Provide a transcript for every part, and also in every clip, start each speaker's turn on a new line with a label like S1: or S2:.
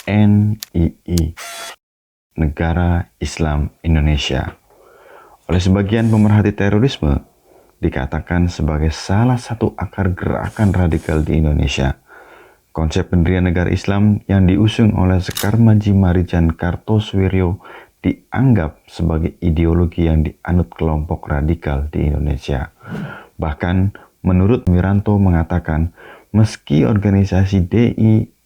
S1: NII, Negara Islam Indonesia. Oleh sebagian pemerhati terorisme, dikatakan sebagai salah satu akar gerakan radikal di Indonesia. Konsep pendirian negara Islam yang diusung oleh Sekar Maji Marijan Kartosoewirjo dianggap sebagai ideologi yang dianut kelompok radikal di Indonesia. Bahkan menurut Wiranto mengatakan, meski organisasi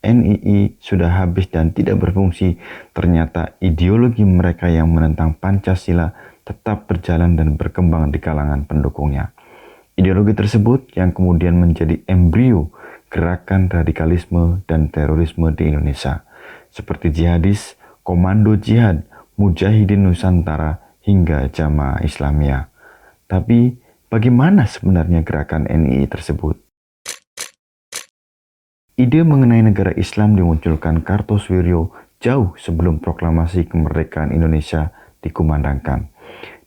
S1: NII sudah habis dan tidak berfungsi, ternyata ideologi mereka yang menentang Pancasila tetap berjalan dan berkembang di kalangan pendukungnya. Ideologi tersebut yang kemudian menjadi embrio gerakan radikalisme dan terorisme di Indonesia, seperti jihadis, komando jihad, Mujahidin Nusantara, hingga Jamaah Islamiyah. Tapi bagaimana sebenarnya gerakan NII tersebut? Ide mengenai negara Islam dimunculkan Kartosoewirjo jauh sebelum proklamasi kemerdekaan Indonesia dikumandangkan.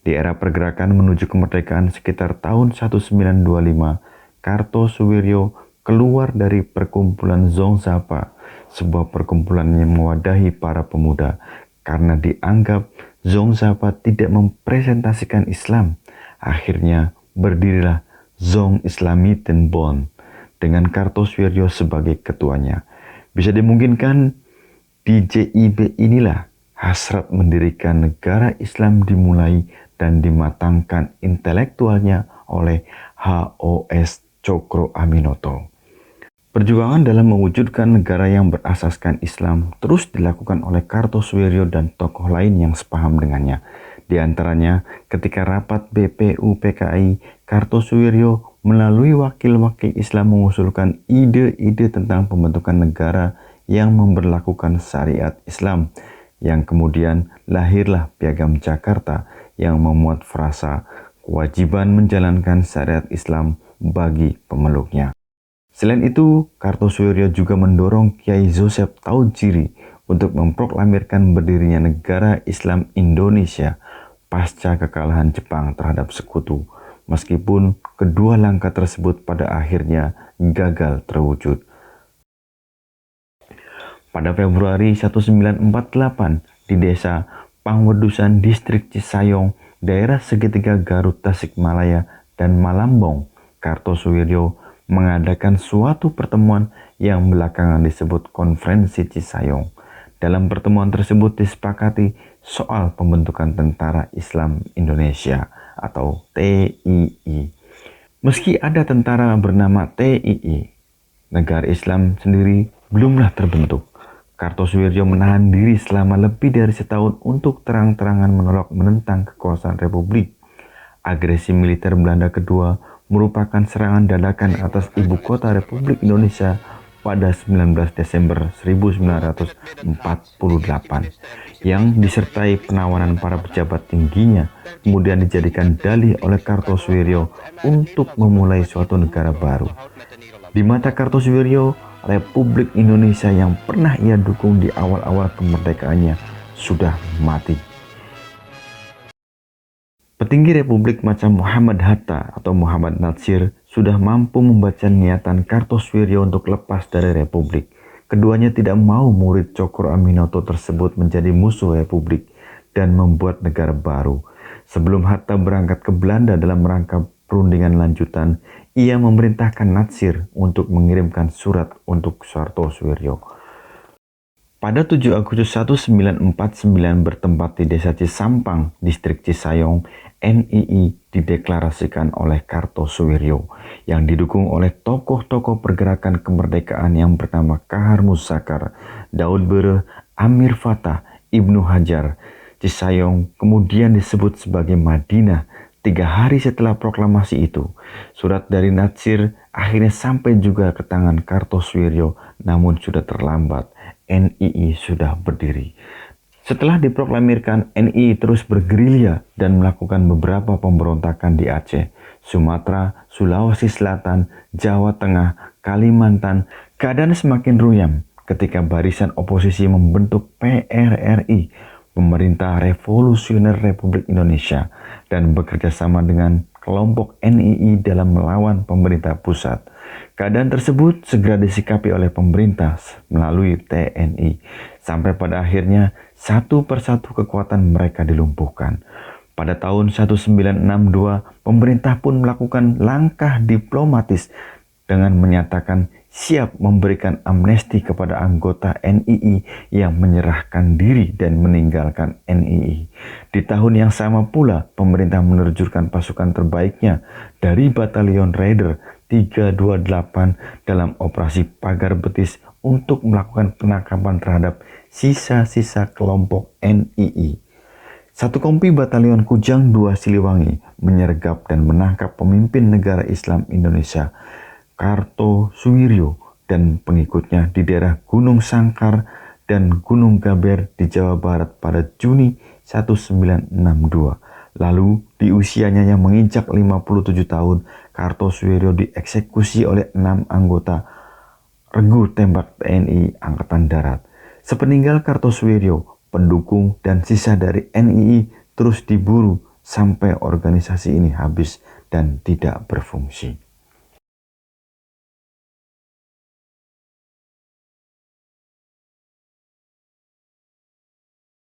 S1: Di era pergerakan menuju kemerdekaan sekitar tahun 1925, Kartosoewirjo keluar dari perkumpulan Zong Zapa, sebuah perkumpulan yang mewadahi para pemuda, karena dianggap Zong Zapa tidak mempresentasikan Islam. Akhirnya berdirilah Zong Islamitenbond dengan Kartosoewirjo sebagai ketuanya. Bisa dimungkinkan di JIB inilah hasrat mendirikan negara Islam dimulai dan dimatangkan intelektualnya oleh H.O.S. Cokro Aminoto. Perjuangan dalam mewujudkan negara yang berasaskan Islam terus dilakukan oleh Kartosoewirjo dan tokoh lain yang sepaham dengannya. Di antaranya, ketika rapat BPU-PKI, Kartosoewirjo melalui wakil-wakil Islam mengusulkan ide-ide tentang pembentukan negara yang memberlakukan syariat Islam, yang kemudian lahirlah Piagam Jakarta yang memuat frasa kewajiban menjalankan syariat Islam bagi pemeluknya. Selain itu, Kartosoewirjo juga mendorong Kiai Joseph Taujiri untuk memproklamirkan berdirinya negara Islam Indonesia pasca kekalahan Jepang terhadap sekutu, meskipun kedua langkah tersebut pada akhirnya gagal terwujud. Pada Februari 1948 di desa Pangwedusan Distrik Cisayong, daerah segitiga Garut, Tasikmalaya, dan Malambong, Kartosoewirjo mengadakan suatu pertemuan yang belakangan disebut Konferensi Cisayong. Dalam pertemuan tersebut disepakati soal pembentukan Tentara Islam Indonesia atau TII. Meski ada tentara bernama TII, negara Islam sendiri belumlah terbentuk. Kartosoewirjo menahan diri selama lebih dari setahun untuk terang-terangan menentang kekuasaan Republik. Agresi militer Belanda kedua merupakan serangan dadakan atas ibu kota Republik Indonesia pada 19 Desember 1948 yang disertai penawanan para pejabat tingginya, kemudian dijadikan dalih oleh Kartosoewirjo untuk memulai suatu negara baru. Di mata Kartosoewirjo, Republik Indonesia yang pernah ia dukung di awal-awal kemerdekaannya sudah mati. Petinggi Republik macam Muhammad Hatta atau Muhammad Natsir sudah mampu membaca niatan Kartosoewirjo untuk lepas dari Republik. Keduanya tidak mau murid Cokro Aminoto tersebut menjadi musuh Republik dan membuat negara baru. Sebelum Hatta berangkat ke Belanda dalam rangka perundingan lanjutan, ia memerintahkan Natsir untuk mengirimkan surat untuk Kartosoewirjo. Pada 7 Agustus 1949 bertempat di desa Cisampang, distrik Cisayong, NII dideklarasikan oleh Kartosoewirjo yang didukung oleh tokoh-tokoh pergerakan kemerdekaan yang bernama Kahar Muzakar, Daud Bere, Amir Fatah, Ibnu Hajar. Cisayong kemudian disebut sebagai Madinah. 3 hari setelah proklamasi itu, surat dari Natsir akhirnya sampai juga ke tangan Kartosoewirjo, namun sudah terlambat. NII sudah berdiri. Setelah diproklamirkan, NII terus bergerilya dan melakukan beberapa pemberontakan di Aceh, Sumatera, Sulawesi Selatan, Jawa Tengah, Kalimantan. Keadaan semakin ruyam ketika barisan oposisi membentuk PRRI, Pemerintah Revolusioner Republik Indonesia, dan bekerja sama dengan kelompok NII dalam melawan pemerintah pusat. Keadaan tersebut segera disikapi oleh pemerintah melalui TNI, sampai pada akhirnya satu persatu kekuatan mereka dilumpuhkan. Pada tahun 1962, pemerintah pun melakukan langkah diplomatis dengan menyatakan siap memberikan amnesti kepada anggota NII yang menyerahkan diri dan meninggalkan NII. Di tahun yang sama pula, pemerintah menerjunkan pasukan terbaiknya dari Batalion Raider 328 dalam operasi Pagar Betis untuk melakukan penangkapan terhadap sisa-sisa kelompok NII. Satu kompi Batalion Kujang II Siliwangi menyergap dan menangkap pemimpin negara Islam Indonesia, Kartosuwiryo, dan pengikutnya di daerah Gunung Sangkar dan Gunung Gaber di Jawa Barat pada Juni 1962. Lalu di usianya yang menginjak 57 tahun, Kartosuwiryo dieksekusi oleh 6 anggota regu tembak TNI Angkatan Darat. Sepeninggal Kartosuwiryo, pendukung dan sisa dari NII terus diburu sampai organisasi ini habis dan tidak berfungsi.